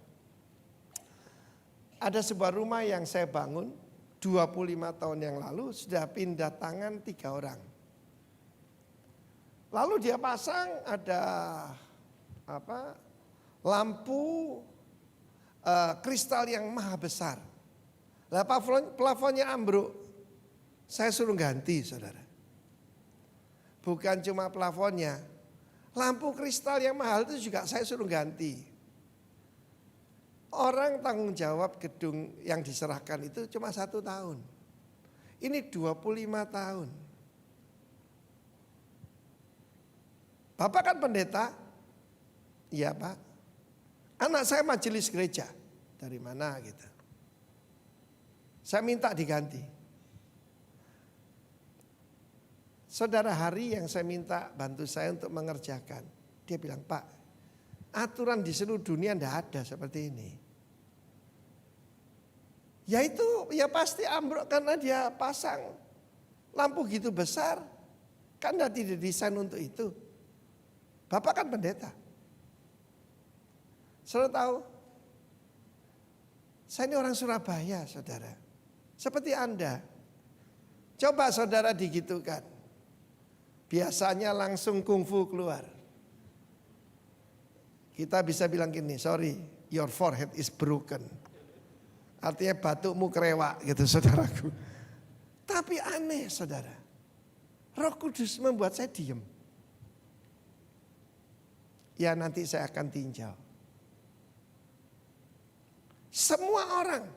ada sebuah rumah yang saya bangun 25 tahun yang lalu sudah pindah tangan 3 orang. Lalu dia pasang ada lampu kristal yang maha besar. Lah plafonnya ambruk, saya suruh ganti, saudara. Bukan cuma plafonnya, lampu kristal yang mahal itu juga saya suruh ganti. Orang tanggung jawab gedung yang diserahkan itu cuma 1 tahun. Ini 25 tahun. Bapak kan pendeta? Iya Pak. Anak saya majelis gereja. Dari mana gitu. Saya minta diganti. Saudara, hari yang saya minta bantu saya untuk mengerjakan, dia bilang, Pak, aturan di seluruh dunia tidak ada seperti ini. Ya itu, ya pasti ambruk karena dia pasang lampu gitu besar. Kan tidak didesain untuk itu. Bapak kan pendeta. Saudara tahu, saya ini orang Surabaya, saudara. Seperti Anda. Coba saudara digitukan. Biasanya langsung kungfu keluar. Kita bisa bilang gini, sorry, your forehead is broken. Artinya batukmu kerewak gitu, saudaraku. Tapi aneh, saudara. Roh Kudus membuat saya diem. Ya nanti saya akan tinjau. Semua orang,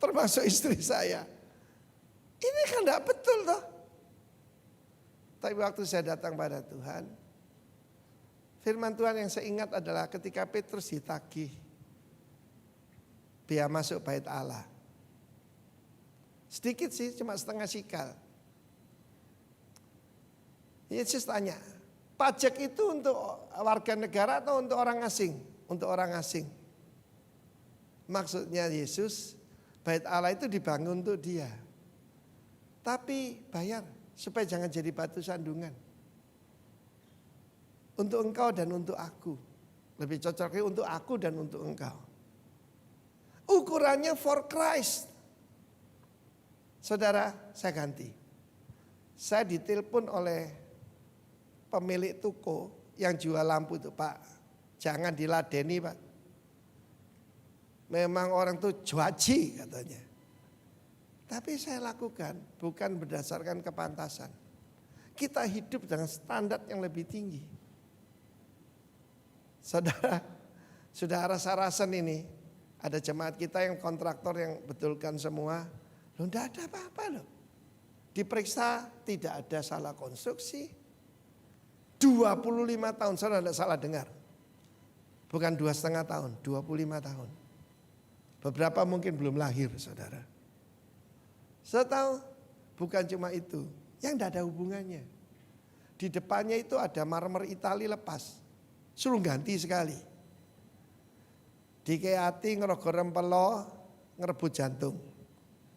termasuk istri saya, ini kan tidak betul toh. Tapi waktu saya datang pada Tuhan, firman Tuhan yang saya ingat adalah ketika Petrus ditagih biaya masuk bait Allah. Sedikit sih, cuma setengah sikal. Yesus tanya, pajak itu untuk warga negara atau untuk orang asing? Untuk orang asing. Maksudnya Yesus, bait Allah itu dibangun untuk dia. Tapi bayar supaya jangan jadi batu sandungan. Untuk engkau dan untuk aku. Lebih cocoknya untuk aku dan untuk engkau. Ukurannya for Christ. Saudara, saya ganti. Saya ditelepon oleh pemilik toko yang jual lampu itu, Pak. Jangan diladeni, Pak. Memang orang tuh juaji katanya. Tapi saya lakukan bukan berdasarkan kepantasan. Kita hidup dengan standar yang lebih tinggi. Saudara, sudah rasa-rasan ini, ada jemaat kita yang kontraktor yang betulkan semua. Loh enggak ada apa-apa loh. Diperiksa tidak ada salah konstruksi. 25 tahun, saudara tidak salah dengar. Bukan 2,5 tahun, 25 tahun. Beberapa mungkin belum lahir saudara. Saya tahu bukan cuma itu. Yang tidak ada hubungannya. Di depannya itu ada marmer Itali lepas. Suruh ganti sekali. Dikeati ngerogo rempelo, ngerebut jantung.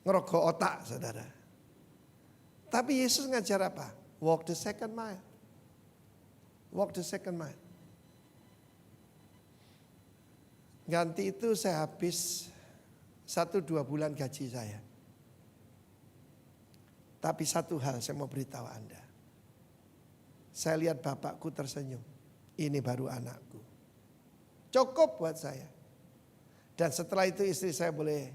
Ngerogo otak saudara. Tapi Yesus ngajar apa? Walk the second mile. Walk the second mile. Ganti itu saya habis 1-2 bulan gaji saya. Tapi satu hal saya mau beritahu Anda. Saya lihat bapakku tersenyum. Ini baru anakku. Cukup buat saya. Dan setelah itu istri saya boleh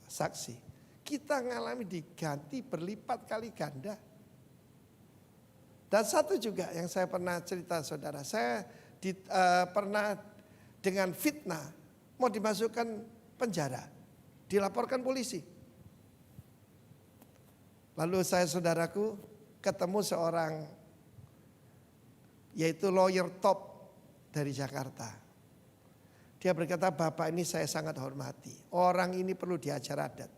saksi. Kita ngalami diganti berlipat kali ganda. Dan satu juga yang saya pernah cerita saudara. Saya pernah dengan fitnah mau dimasukkan penjara. Dilaporkan polisi. Lalu saya saudaraku ketemu seorang yaitu lawyer top dari Jakarta. Dia berkata, Bapak ini saya sangat hormati. Orang ini perlu diajar adat.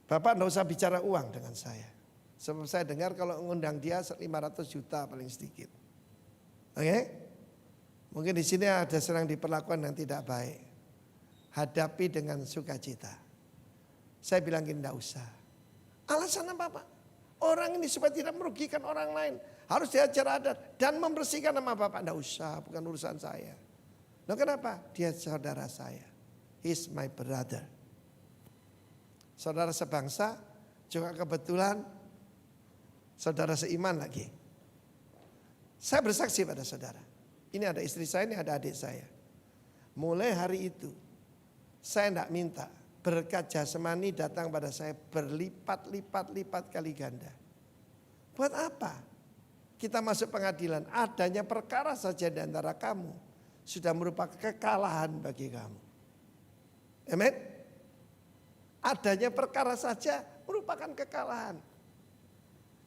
Bapak tidak usah bicara uang dengan saya. Sebab saya dengar kalau mengundang dia 500 juta paling sedikit. Oke? Mungkin di sini ada sedang diperlakukan yang tidak baik. Hadapi dengan sukacita. Saya bilang tidak usah. Alasan apa Pak? Orang ini supaya tidak merugikan orang lain. Harus diajar adat dan membersihkan nama Bapak. Tidak usah, bukan urusan saya. Nah kenapa? Dia saudara saya. He's my brother. Saudara sebangsa, juga kebetulan saudara seiman lagi. Saya bersaksi pada saudara. Ini ada istri saya, ini ada adik saya. Mulai hari itu, saya tidak minta. Berkat jasmani datang pada saya berlipat-lipat kali ganda. Buat apa? Kita masuk pengadilan, adanya perkara saja di antara kamu sudah merupakan kekalahan bagi kamu. Amin. Adanya perkara saja merupakan kekalahan.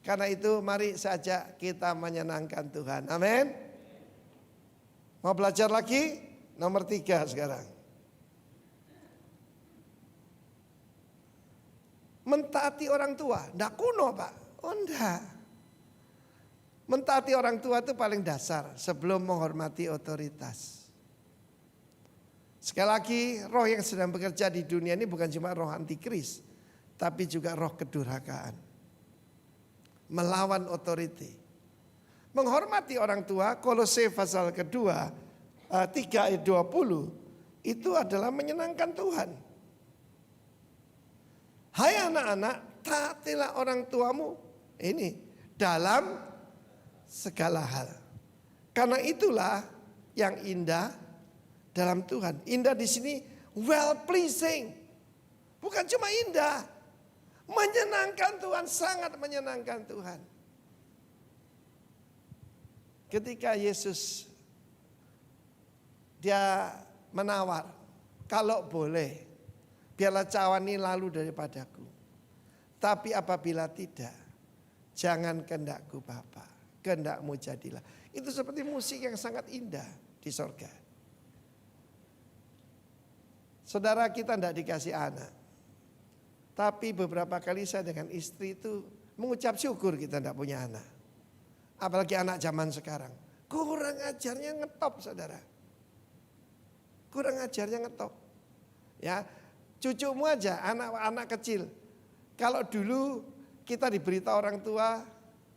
Karena itu mari saja kita menyenangkan Tuhan. Amin. Mau belajar lagi? Nomor 3 sekarang. Mentaati orang tua, enggak kuno Pak, oh enggak. Mentaati orang tua itu paling dasar sebelum menghormati otoritas. Sekali lagi roh yang sedang bekerja di dunia ini bukan cuma roh antikris, tapi juga roh kedurhakaan. Melawan otoriti. Menghormati orang tua, Kolose pasal kedua 3 ayat 20 itu adalah menyenangkan Tuhan. Hai anak-anak, taatilah orang tuamu ini dalam segala hal. Karena itulah yang indah dalam Tuhan. Indah di sini well pleasing. Bukan cuma indah, menyenangkan Tuhan, sangat menyenangkan Tuhan. Ketika Yesus dia menawar, kalau boleh biarlah cawan ini lalu daripadaku. Tapi apabila tidak, jangan kehendakku Bapa, kehendakmu jadilah. Itu seperti musik yang sangat indah di sorga. Saudara kita tidak dikasih anak. Tapi beberapa kali saya dengan istri itu mengucap syukur kita tidak punya anak. Apalagi anak zaman sekarang. Kurang ajarnya ngetop saudara. Kurang ajarnya ngetop. Ya. Cucumu aja, anak-anak kecil. Kalau dulu kita diberitahu orang tua,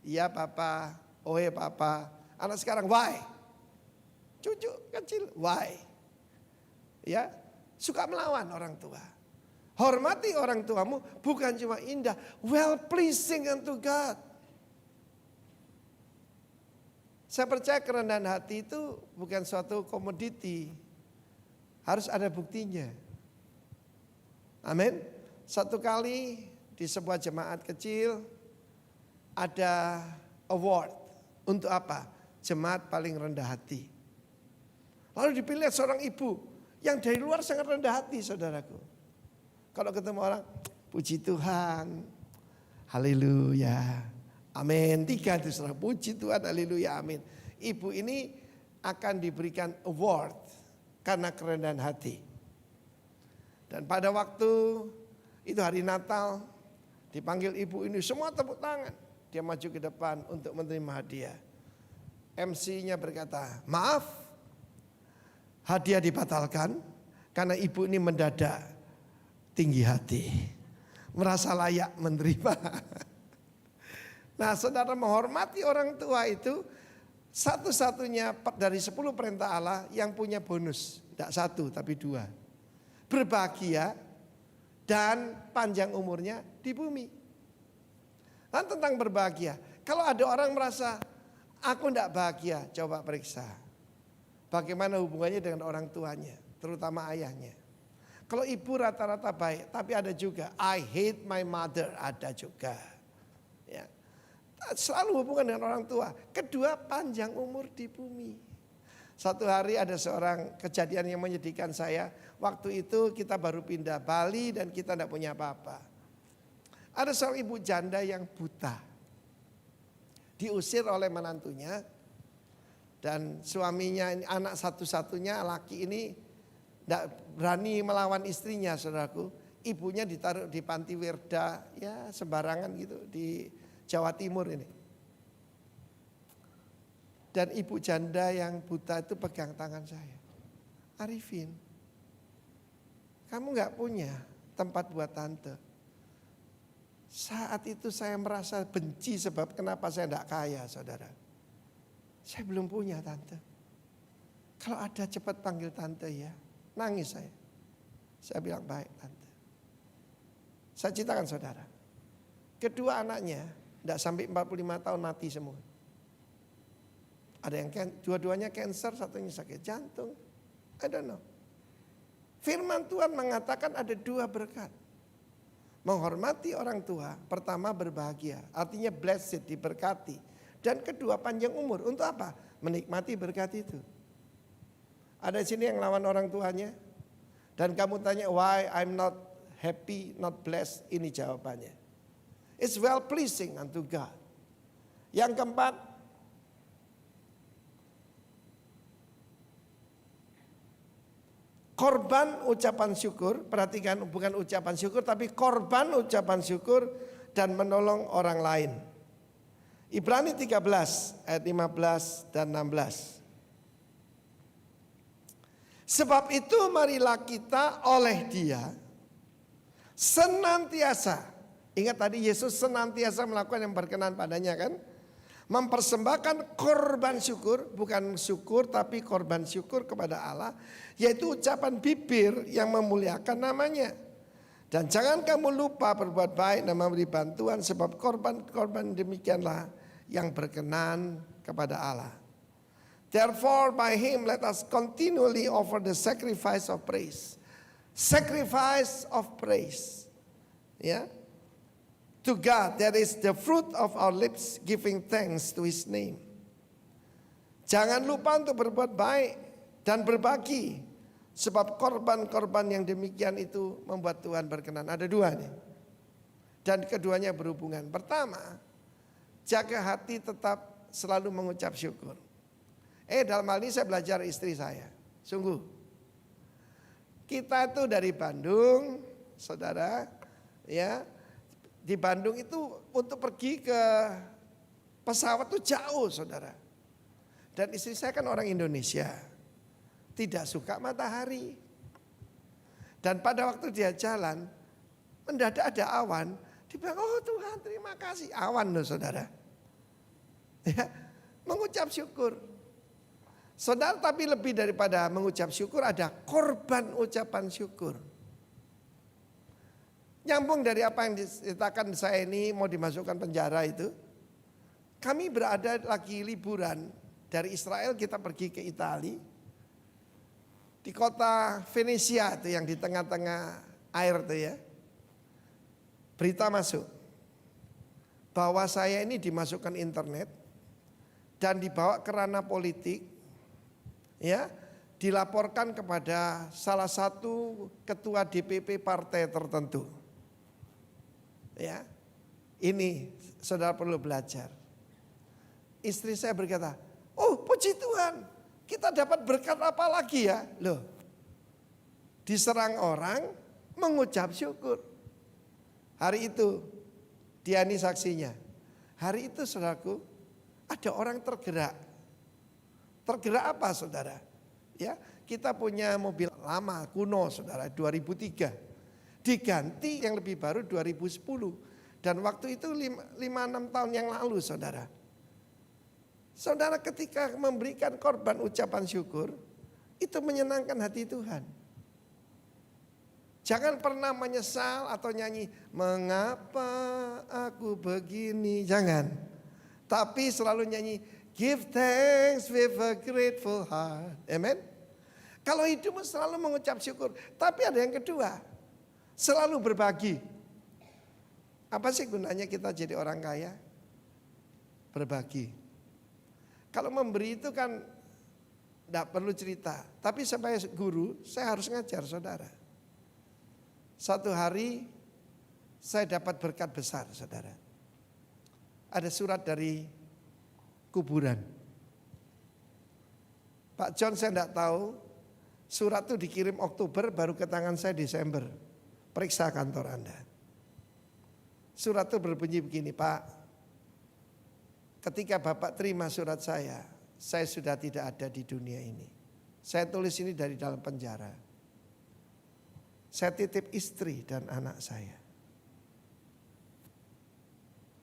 iya papa, ohe papa. Anak sekarang, why? Cucu kecil, why? Ya, suka melawan orang tua. Hormati orang tuamu bukan cuma indah, well pleasing unto God. Saya percaya kerendahan hati itu bukan suatu komoditi. Harus ada buktinya. Amin. Satu kali di sebuah jemaat kecil ada award untuk apa? Jemaat paling rendah hati. Lalu dipilih seorang ibu yang dari luar sangat rendah hati, saudaraku. Kalau ketemu orang, puji Tuhan, haleluya, amin. 3 itu saudara, puji Tuhan, haleluya, amin. Ibu ini akan diberikan award karena kerendahan hati. Dan pada waktu itu hari Natal, dipanggil ibu ini, semua tepuk tangan. Dia maju ke depan untuk menerima hadiah. MC-nya berkata, maaf, hadiah dibatalkan karena ibu ini mendadak tinggi hati. Merasa layak menerima. Nah, saudara, menghormati orang tua itu satu-satunya dari 10 perintah Allah yang punya bonus. Tidak 1 tapi 2. Berbahagia dan panjang umurnya di bumi. Nah, tentang berbahagia. Kalau ada orang merasa aku tidak bahagia, coba periksa. Bagaimana hubungannya dengan orang tuanya, terutama ayahnya. Kalau ibu rata-rata baik, tapi ada juga I hate my mother, ada juga. Ya. Selalu hubungan dengan orang tua. Kedua, panjang umur di bumi. Satu hari ada seorang kejadian yang menyedihkan saya. Waktu itu kita baru pindah Bali dan kita tidak punya apa-apa. Ada seorang ibu janda yang buta. Diusir oleh menantunya. Dan suaminya, anak satu-satunya laki ini tidak berani melawan istrinya, saudaraku. Ibunya ditaruh di panti Wirda, ya sembarangan gitu di Jawa Timur ini. Dan ibu janda yang buta itu pegang tangan saya. Arifin, kamu gak punya tempat buat tante. Saat itu saya merasa benci sebab kenapa saya tidak kaya, saudara. Saya belum punya tante. Kalau ada cepat panggil tante ya. Nangis saya. Saya bilang baik tante. Saya ceritakan saudara. Kedua anaknya tidak sampai 45 tahun mati semua. Ada yang dua-duanya cancer, satunya sakit jantung. I don't know. Firman Tuhan mengatakan ada 2 berkat. Menghormati orang tua, pertama berbahagia. Artinya blessed, diberkati. Dan kedua panjang umur. Untuk apa? Menikmati berkat itu. Ada di sini yang lawan orang tuanya. Dan kamu tanya why I'm not happy, not blessed. Ini jawabannya. It's well pleasing unto God. Yang keempat, korban ucapan syukur. Perhatikan, bukan ucapan syukur tapi korban ucapan syukur dan menolong orang lain. Ibrani 13 ayat 15 dan 16. Sebab itu marilah kita oleh Dia senantiasa. Ingat tadi Yesus senantiasa melakukan yang berkenan padanya kan? Mempersembahkan korban syukur, bukan syukur tapi korban syukur kepada Allah, yaitu ucapan bibir yang memuliakan namanya. Dan jangan kamu lupa berbuat baik dan memberi bantuan, sebab korban-korban demikianlah yang berkenan kepada Allah. Therefore by Him let us continually offer the sacrifice of praise. Sacrifice of praise. Ya. To God, that is the fruit of our lips, giving thanks to His name. Jangan lupa untuk berbuat baik dan berbagi, sebab korban-korban yang demikian itu membuat Tuhan berkenan. Ada 2 nih. Dan keduanya berhubungan. Pertama, jaga hati tetap selalu mengucap syukur. Dalam hal ini saya belajar istri saya. Sungguh. Kita itu dari Bandung, saudara, ya. Di Bandung itu untuk pergi ke pesawat itu jauh, saudara. Dan istri saya kan orang Indonesia. Tidak suka matahari. Dan pada waktu dia jalan, mendadak ada awan. Dia bilang, oh Tuhan terima kasih. Awan loh saudara. Ya, mengucap syukur. Saudara, tapi lebih daripada mengucap syukur ada korban ucapan syukur. Nyambung dari apa yang diceritakan saya ini mau dimasukkan penjara itu. Kami berada lagi liburan dari Israel, kita pergi ke Italia. Di kota Venesia itu yang di tengah-tengah air itu ya. Berita masuk. bahwa saya ini dimasukkan internet dan dibawa ke ranah politik, ya, dilaporkan kepada salah satu ketua DPP partai tertentu. Ya, ini saudara perlu belajar. Istri saya berkata, oh puji Tuhan, kita dapat berkat apa lagi ya? Loh, diserang orang mengucap syukur. Hari itu, dia ini saksinya. Hari itu saudaraku, ada orang tergerak. Tergerak apa saudara? Ya, kita punya mobil lama kuno saudara 2003. Diganti yang lebih baru 2010. Dan waktu itu 5-6 tahun yang lalu saudara. Saudara ketika memberikan korban ucapan syukur, itu menyenangkan hati Tuhan. Jangan pernah menyesal atau nyanyi, mengapa aku begini, jangan. Tapi selalu nyanyi, give thanks with a grateful heart. Amen. Kalau hidupmu selalu mengucap syukur. Tapi ada yang kedua, selalu berbagi. Apa sih gunanya kita jadi orang kaya? Berbagi. Kalau memberi itu kan tidak perlu cerita. Tapi sebagai guru, saya harus ngajar saudara. Satu hari saya dapat berkat besar saudara. Ada surat dari kuburan. Pak John saya tidak tahu, surat itu dikirim Oktober baru ke tangan saya Desember. Periksa kantor Anda. Surat itu berbunyi begini, Pak. Ketika Bapak terima surat saya sudah tidak ada di dunia ini. Saya tulis ini dari dalam penjara. Saya titip istri dan anak saya.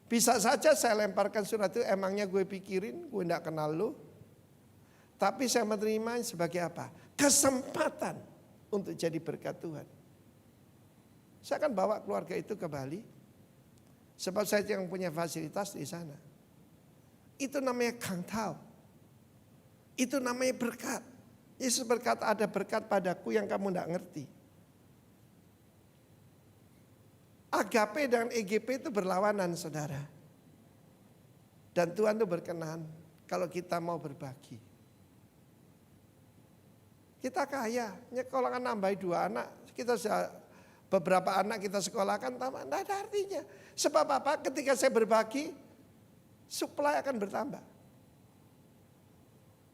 Bisa saja saya lemparkan surat itu, emangnya gue pikirin, gue tidak kenal lu. Tapi saya menerima sebagai apa? Kesempatan untuk jadi berkat Tuhan. Saya akan bawa keluarga itu ke Bali. Sebab saya yang punya fasilitas di sana. Itu namanya Kang Tao. Itu namanya berkat. Yesus berkata ada berkat padaku yang kamu tidak ngerti. Agape dan EGP itu berlawanan saudara. Dan Tuhan itu berkenan kalau kita mau berbagi. Kita kaya, kalau kan nambah 2 anak, kita beberapa anak kita sekolahkan, tidak ada artinya. Sebab apa? Ketika saya berbagi, supply akan bertambah.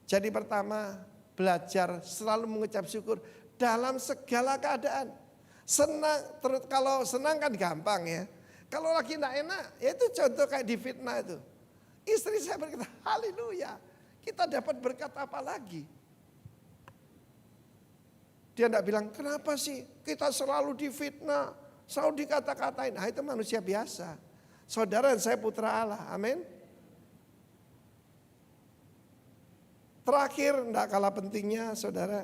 Jadi pertama, belajar selalu mengucap syukur dalam segala keadaan. Senang, kalau senang kan gampang ya. Kalau lagi tidak enak, ya itu contoh kayak di fitnah itu. Istri saya berkata, haleluya, kita dapat berkat apa lagi? Dia tidak bilang, kenapa sih kita selalu difitnah, selalu dikata-katain. Nah itu manusia biasa. Saudara dan saya putra Allah, amin. Terakhir, tidak kalah pentingnya saudara,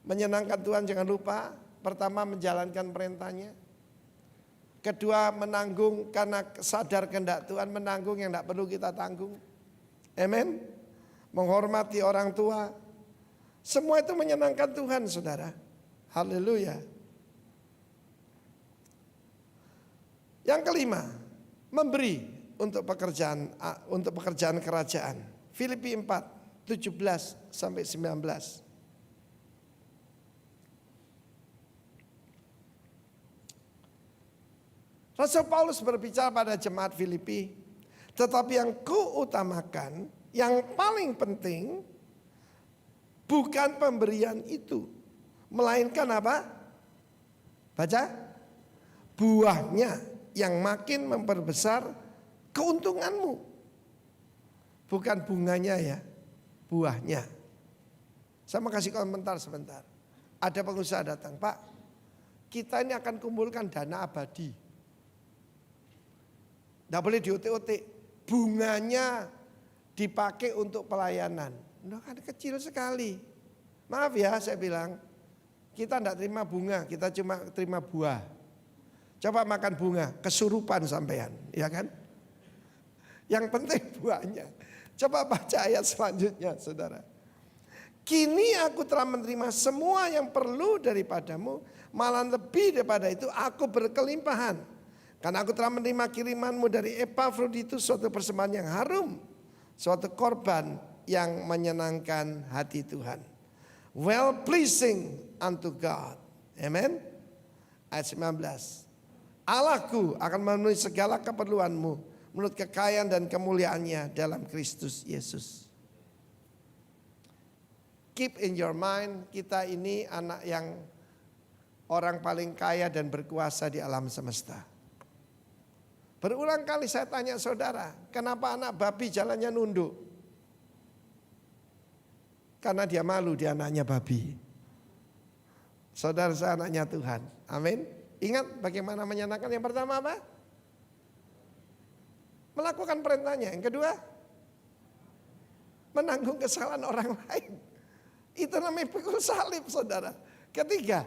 menyenangkan Tuhan jangan lupa. Pertama menjalankan perintahnya. Kedua menanggung karena sadar kehendak Tuhan, menanggung yang tidak perlu kita tanggung. Amin. Menghormati orang tua. Semua itu menyenangkan Tuhan saudara. Haleluya. Yang kelima, memberi untuk pekerjaan kerajaan. Filipi 4, 17 sampai 19. Rasul Paulus berbicara pada jemaat Filipi, tetapi yang kuutamakan, yang paling penting bukan pemberian itu, melainkan apa? Baca, buahnya yang makin memperbesar keuntunganmu. Bukan bunganya ya, buahnya. Saya mau kasih komentar sebentar. Ada pengusaha datang, Pak, kita ini akan kumpulkan dana abadi. Tidak boleh diotek-otek, bunganya dipakai untuk pelayanan. Nah kan kecil sekali. Maaf ya saya bilang, kita tidak terima bunga, kita cuma terima buah. Coba makan bunga, kesurupan sampean, ya kan? Yang penting buahnya. Coba baca ayat selanjutnya saudara. Kini aku telah menerima semua yang perlu daripadamu, malah lebih daripada itu aku berkelimpahan. Karena aku telah menerima kirimanmu dari Epafroditus, suatu persembahan yang harum, suatu korban yang menyenangkan hati Tuhan. Well pleasing unto God. Amen. Ayat 19. Allahku akan memenuhi segala keperluanmu menurut kekayaan dan kemuliaannya dalam Kristus Yesus. Keep in your mind, kita ini anak yang orang paling kaya dan berkuasa di alam semesta. Berulang kali saya tanya saudara, kenapa anak babi jalannya nunduk? Karena dia malu, dia anaknya babi. Saudara, saya anaknya Tuhan. Amin. Ingat bagaimana menyenangkan. Yang pertama apa? Melakukan perintahnya. Yang kedua, menanggung kesalahan orang lain. Itu namanya pikul salib, saudara. Ketiga,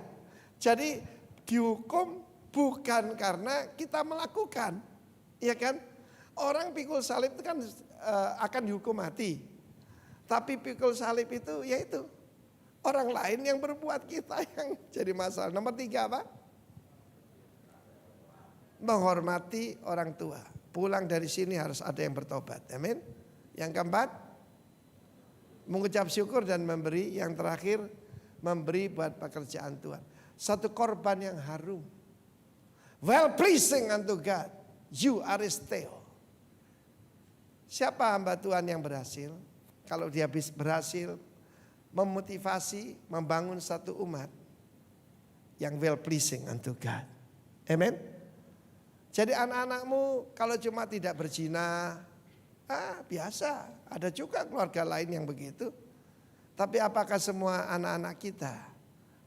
jadi dihukum bukan karena kita melakukan. Iya kan? Orang pikul salib itu kan akan dihukum mati. Tapi pikul salib itu yaitu orang lain yang berbuat, kita yang jadi masalah. Nomor 3 apa? Menghormati orang tua. Pulang dari sini harus ada yang bertobat. Amin. Yang keempat, mengucap syukur dan memberi. Yang terakhir, memberi buat pekerjaan Tuhan. Satu korban yang harum. Well pleasing unto God. You are still. Siapa hamba Tuhan yang berhasil? Kalau dia berhasil memotivasi, membangun satu umat yang well pleasing unto God. Amen. Jadi anak-anakmu kalau cuma tidak berzina, biasa. Ada juga keluarga lain yang begitu. Tapi apakah semua anak-anak kita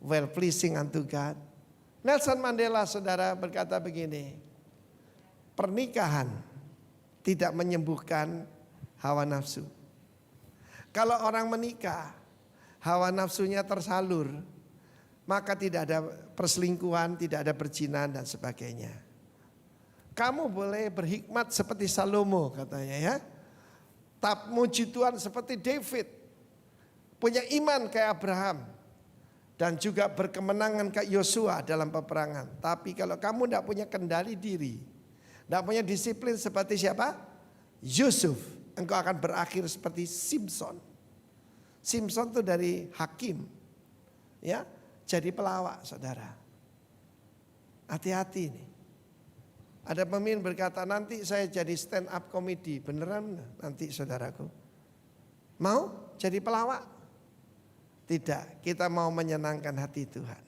well pleasing unto God? Nelson Mandela, saudara, berkata begini, pernikahan tidak menyembuhkan hawa nafsu. Kalau orang menikah, hawa nafsunya tersalur, maka tidak ada perselingkuhan, tidak ada perzinahan dan sebagainya. Kamu boleh berhikmat seperti Salomo katanya ya. Memuji Tuhan seperti David. Punya iman kayak Abraham. Dan juga berkemenangan kayak Yosua dalam peperangan. Tapi kalau kamu tidak punya kendali diri, tidak punya disiplin seperti siapa? Yusuf. Engkau akan berakhir seperti Simpson. Simpson itu dari hakim. Ya, jadi pelawak, saudara. Hati-hati nih. Ada pemimpin berkata, nanti saya jadi stand up comedy. Beneran nanti saudaraku? Mau jadi pelawak? Tidak, kita mau menyenangkan hati Tuhan.